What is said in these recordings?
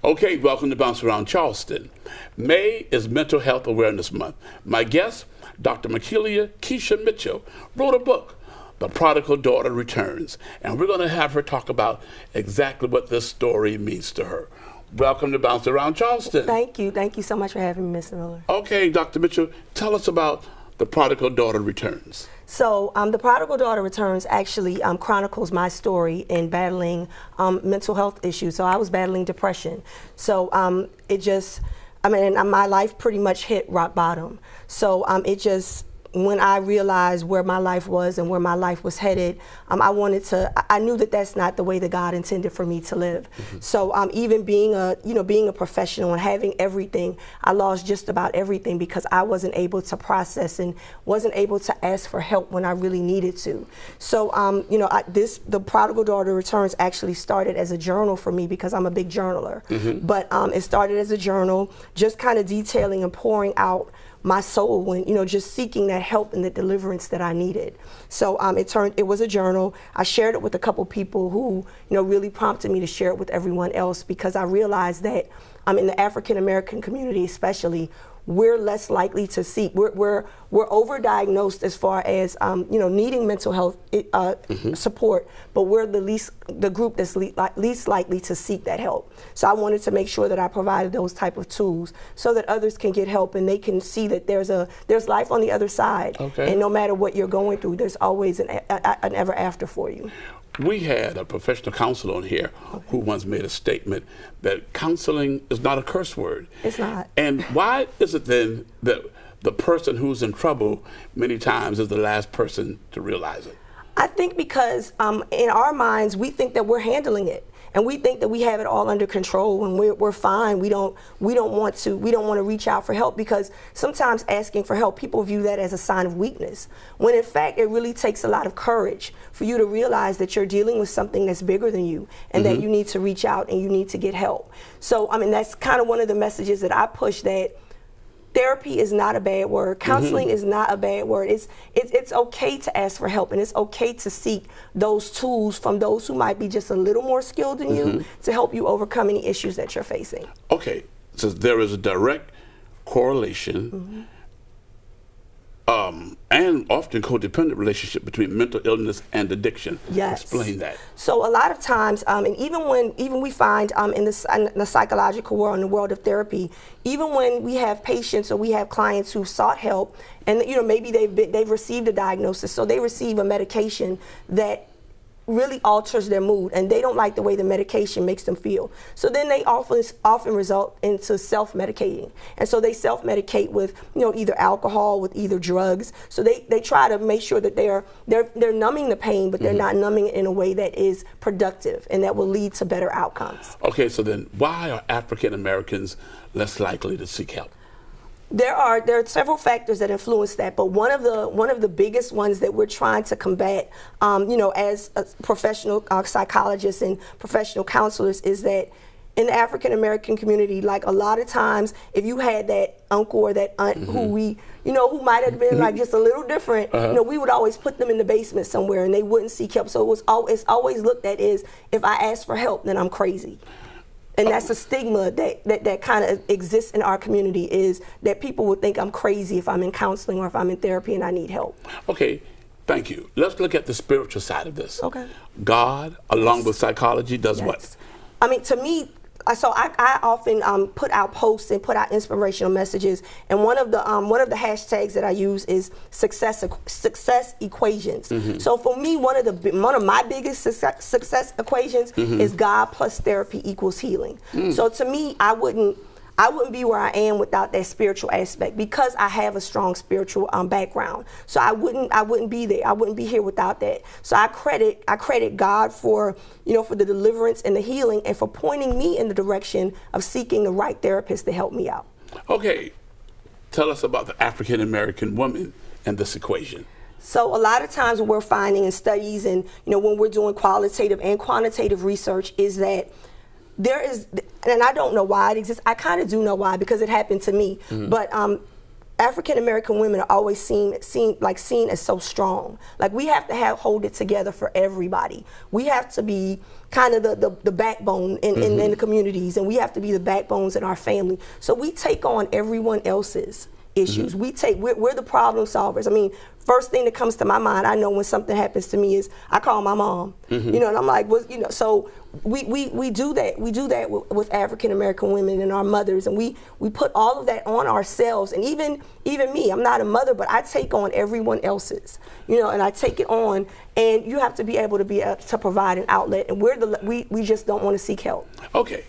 Okay, welcome to Bounce Around Charleston. May is Mental Health Awareness Month. My guest, Dr. Makilia Keisha Mitchell, wrote a book, The Prodigal Daughter Returns, and we're going to have her talk about exactly what this story means to her. Welcome to Bounce Around Charleston. Thank you. Thank you so much for having me, Mr. Miller. Okay, Dr. Mitchell, tell us about The Prodigal Daughter Returns. So The Prodigal Daughter Returns actually chronicles my story in battling mental health issues. So I was battling depression. So my life pretty much hit rock bottom. So when I realized where my life was and where my life was headed, I knew that that's not the way that God intended for me to live. Mm-hmm. So even being a professional and having everything, I lost just about everything because I wasn't able to process and wasn't able to ask for help when I really needed to. So The Prodigal Daughter Returns actually started as a journal for me because I'm a big journaler. Mm-hmm. But it started as a journal, just kind of detailing and pouring out my soul when, just seeking that help and the deliverance that I needed. So it was a journal. I shared it with a couple people who, really prompted me to share it with everyone else because I realized that in the African American community especially, we're less likely to seek. We're overdiagnosed as far as needing mental health support, but we're the group that's least likely to seek that help. So I wanted to make sure that I provided those type of tools so that others can get help and they can see that there's life on the other side. Okay. And no matter what you're going through, there's always an ever after for you. We had a professional counselor on here who once made a statement that counseling is not a curse word. It's not. And why is it then that the person who's in trouble many times is the last person to realize it? I think because in our minds, we think that we're handling it. And we think that we have it all under control and we're fine. We don't want to reach out for help because sometimes asking for help, people view that as a sign of weakness. When in fact, it really takes a lot of courage for you to realize that you're dealing with something that's bigger than you and that you need to reach out and you need to get help. So, that's kind of one of the messages that I push, that therapy is not a bad word. Counseling is not a bad word. It's okay to ask for help, and it's okay to seek those tools from those who might be just a little more skilled than you to help you overcome any issues that you're facing. Okay, so there is a direct correlation and often codependent relationship between mental illness and addiction. Yes. Explain that. So a lot of times, and even we find in the psychological world, in the world of therapy, even when we have patients or we have clients who sought help, and maybe they've received a diagnosis, so they receive a medication that really alters their mood and they don't like the way the medication makes them feel. So then they often result into self-medicating. And so they self-medicate with either alcohol, with either drugs. So they try to make sure that they're numbing the pain, but they're not numbing it in a way that is productive and that will lead to better outcomes. Okay, so then why are African Americans less likely to seek help? There are several factors that influence that, but one of the biggest ones that we're trying to combat, as a professional psychologists and professional counselors, is that in the African American community, like a lot of times, if you had that uncle or that aunt who who might have been like just a little different, we would always put them in the basement somewhere and they wouldn't seek help. So it's always looked at as, if I ask for help, then I'm crazy. And that's a stigma that kind of exists in our community, is that people would think I'm crazy if I'm in counseling or if I'm in therapy and I need help. Okay, thank you. Let's look at the spiritual side of this. Okay. God, along with psychology, does what? To me, so I often put out posts and put out inspirational messages, and one of the hashtags that I use is success equations. So for me, one of my biggest success equations is God plus therapy equals healing. So to me, I wouldn't be where I am without that spiritual aspect, because I have a strong spiritual background. So I wouldn't be there. I wouldn't be here without that. So I credit God for for the deliverance and the healing, and for pointing me in the direction of seeking the right therapist to help me out. Okay, tell us about the African American woman and this equation. So a lot of times what we're finding in studies and when we're doing qualitative and quantitative research is that there is, and I don't know why it exists. I kind of do know why, because it happened to me. But African American women are always seen as so strong. Like we have to hold it together for everybody. We have to be kind of the backbone in the communities, and we have to be the backbones in our family. So we take on everyone else's issues. We're the problem solvers. I mean, first thing that comes to my mind, I know when something happens to me is I call my mom. You know, and I'm like, well, you know, so we do that. We do that with African American women and our mothers, and we put all of that on ourselves. And even me, I'm not a mother, but I take on everyone else's, you know, and I take it on. And you have to be able to provide an outlet, and we just don't want to seek help. Okay,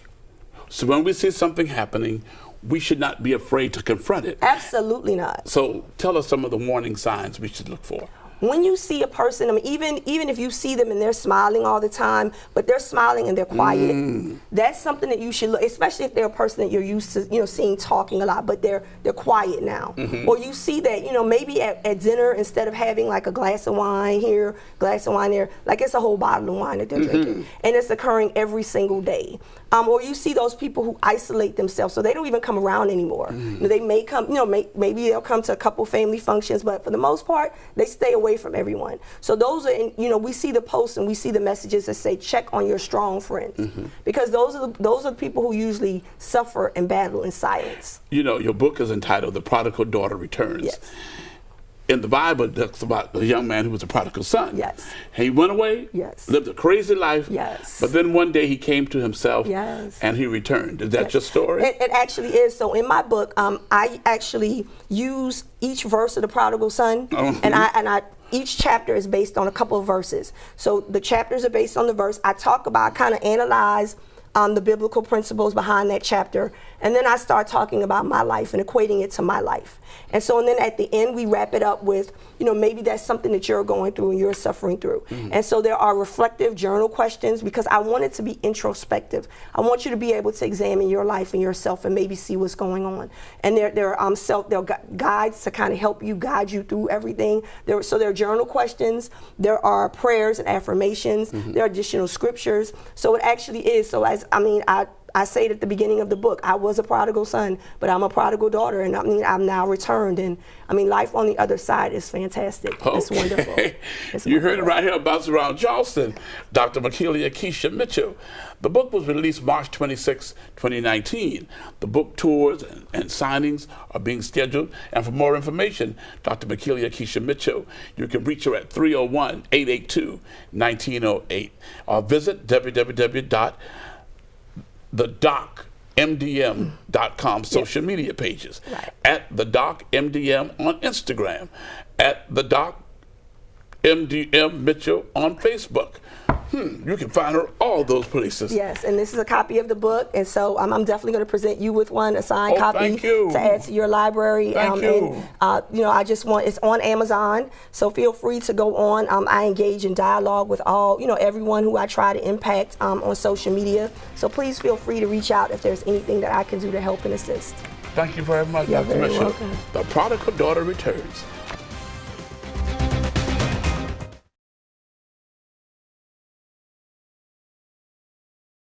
so when we see something happening, we should not be afraid to confront it. Absolutely not. So tell us some of the warning signs we should look for. When you see a person, I mean, even if you see them and they're smiling all the time, but they're smiling and they're quiet, that's something that you should look, especially if they're a person that you're used to, you know, seeing talking a lot, but they're quiet now. Or you see that, you know, maybe at dinner, instead of having like a glass of wine here, glass of wine there, like it's a whole bottle of wine that they're drinking, and it's occurring every single day. Or you see those people who isolate themselves, so they don't even come around anymore. You know, they may come, you know, maybe they'll come to a couple family functions, but for the most part, they stay away from everyone. So those are, you know, we see the posts and we see the messages that say check on your strong friends, because those are the people who usually suffer and battle in silence. You know, your book is entitled "The Prodigal Daughter Returns." Yes. In the Bible, it talks about a young man who was a prodigal son. Yes. He went away, lived a crazy life, but then one day he came to himself and he returned. Is that your story? It actually is. So in my book, I actually use each verse of the prodigal son, and each chapter is based on a couple of verses. So the chapters are based on the verse. I kind of analyze the biblical principles behind that chapter, and then I start talking about my life and equating it to my life. And then at the end we wrap it up with, you know, maybe that's something that you're going through and you're suffering through. And so there are reflective journal questions, because I want it to be introspective. I want you to be able to examine your life and yourself and maybe see what's going on. And there are guides to kind of guide you through everything. There are journal questions, there are prayers and affirmations, there are additional scriptures. So it actually is. So I say it at the beginning of the book, I was a prodigal son, but I'm a prodigal daughter, and I'm now returned. And I mean, life on the other side is fantastic. Okay. It's wonderful. You heard it right here on Bounce Around Charleston, Dr. Makilia Keisha Mitchell. The book was released March 26, 2019. The book tours and signings are being scheduled. And for more information, Dr. Makilia Keisha Mitchell, you can reach her at 301-882-1908 or visit www.thedocmdm.com social media pages, at the Doc MDM on Instagram, at the Doc MDM Mitchell on Facebook. You can find her all those places. Yes, and this is a copy of the book, and so I'm definitely going to present you with one, a signed copy to add to your library. Thank you. And you know, it's on Amazon, so feel free to go on. I engage in dialogue with everyone who I try to impact on social media. So please feel free to reach out if there's anything that I can do to help and assist. Thank you very much, Dr. Mitchell. Welcome. The Prodigal Daughter Returns.